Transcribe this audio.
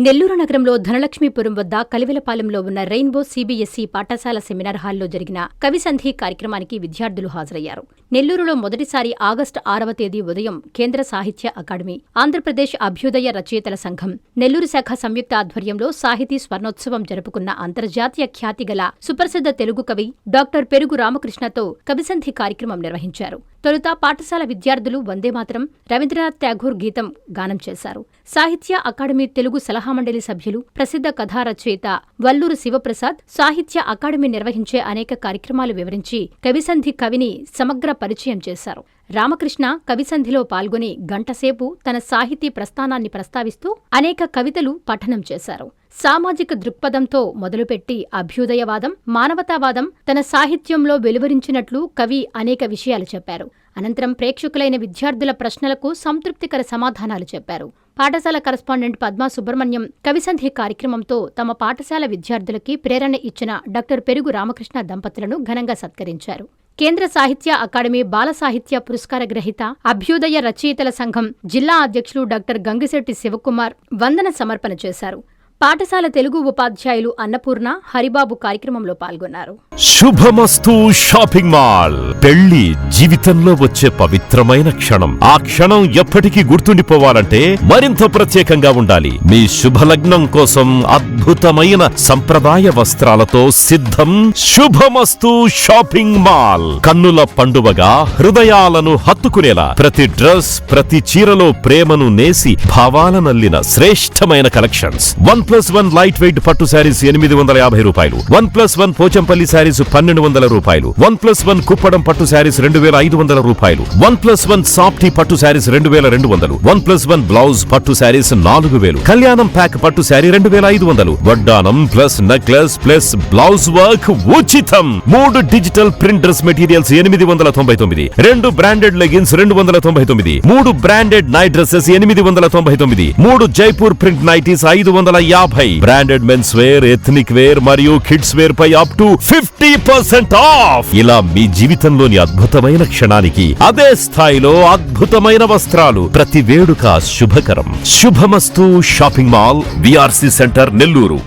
నెల్లూరు నగరంలో ధనలక్ష్మీపురం వద్ద కలివెలపాలెంలో ఉన్న రెయిన్బో సిబిఎస్ఈ పాఠశాల సెమినార్ హాల్లో జరిగిన కవిసంధి కార్యక్రమానికి విద్యార్థులు హాజరయ్యారు. నెల్లూరులో మొదటిసారి ఆగస్టు 6వ తేదీ ఉదయం కేంద్ర సాహిత్య అకాడమీ, ఆంధ్రప్రదేశ్ అభ్యుదయ రచయితల సంఘం, నెల్లూరు శాఖ సంయుక్త ఆధ్వర్యంలో సాహితీ స్వర్ణోత్సవం జరుపుకున్న అంతర్జాతీయ ఖ్యాతిగల సుప్రసిద్ధ తెలుగు కవి డాక్టర్ పెరుగు రామకృష్ణతో కవిసంధి కార్యక్రమం నిర్వహించారు. తొలుత పాఠశాల విద్యార్థులు వందేమాతరం, రవీంద్రనాథ్ ఠాగూర్ గీతం గానం చేశారు. సాహిత్య అకాడమీ తెలుగు సలహా మండలి సభ్యులు, ప్రసిద్ధ కథా రచయిత వల్లూరు శివప్రసాద్ సాహిత్య అకాడమీ నిర్వహించే అనేక కార్యక్రమాలు వివరించి కవిసంధి కవిని సమగ్ర పరిచయం చేశారు. రామకృష్ణ కవిసంధిలో పాల్గొని గంటసేపు తన సాహితీ ప్రస్థానాన్ని ప్రస్తావిస్తూ అనేక కవితలు పఠనం చేశారు. సామాజిక దృక్పథంతో మొదలుపెట్టి అభ్యుదయవాదం, మానవతావాదం తన సాహిత్యంలో వెలువరించినట్లు కవి అనేక విషయాలు చెప్పారు. అనంతరం ప్రేక్షకులైన విద్యార్థుల ప్రశ్నలకు సంతృప్తికర సమాధానాలు చెప్పారు. పాఠశాల కరస్పాండెంట్ పద్మా సుబ్రహ్మణ్యం కవిసంధి కార్యక్రమంతో తమ పాఠశాల విద్యార్థులకి ప్రేరణ ఇచ్చిన డాక్టర్ పెరుగు రామకృష్ణ దంపతులను ఘనంగా సత్కరించారు. కేంద్ర సాహిత్య అకాడమీ బాల సాహిత్య పురస్కార గ్రహీత, అభ్యుదయ రచయితల సంఘం జిల్లా అధ్యక్షులు డాక్టర్ గంగిశెట్టి శివకుమార్ వందన సమర్పణ చేశారు. పాఠశాల తెలుగు ఉపాధ్యాయులు అన్నపూర్ణ, హరిబాబు కార్యక్రమంలో పాల్గొన్నారు. శుభమస్తు షాపింగ్ మాల్. పెళ్లి జీవితంలో వచ్చే పవిత్రమైన క్షణం. ఆ క్షణం ఎప్పటికీ గుర్తుండిపోవాలంటే మరింత ప్రత్యేకంగా ఉండాలి. మీ శుభలగ్నం కోసం అద్భుతమైన సంప్రదాయ వస్త్రాలతో సిద్ధం శుభమస్తు షాపింగ్ మాల్. కన్నుల పండువగా హృదయాలను హత్తుకునేలా ప్రతి డ్రెస్, ప్రతి చీరలో ప్రేమను నేసి భావాలనల్లిన శ్రేష్టమైన కలెక్షన్స్. 1+1 లైట్ వెయిట్ పట్టు శారీస్ 850 రూపాయలు, 1+1 పోచంపల్లి శారీస్ 1200 రూపాయలు, 1+1 కుప్పడం పట్టు శారీస్ 2500 రూపాయలు, 1+1 సాఫ్టీ పట్టు శారీస్ 2200, 1+1 బ్లౌజ్ పట్టు శారీస్ 4000, కళ్యాణం ప్యాక్ పట్టు శారీ 2500, వడ్డానం plus necklace plus blouse work ఉచితం. 3 digital print dress materials 899, 2 branded leggings 299, 3 branded night dresses 899, 3 Jaipur print nighties 550, branded men's wear, ethnic wear మరియు కిడ్స్ వేర్ పై అప్ టు 50% ఆఫ్. ఇలా మీ జీవితంలోని అద్భుతమైన క్షణానికి అదే స్థాయిలో అద్భుతమైన వస్త్రాలు. ప్రతి వేడుక శుభకరం. శుభమస్తు shopping mall, VRC centre, Nellore.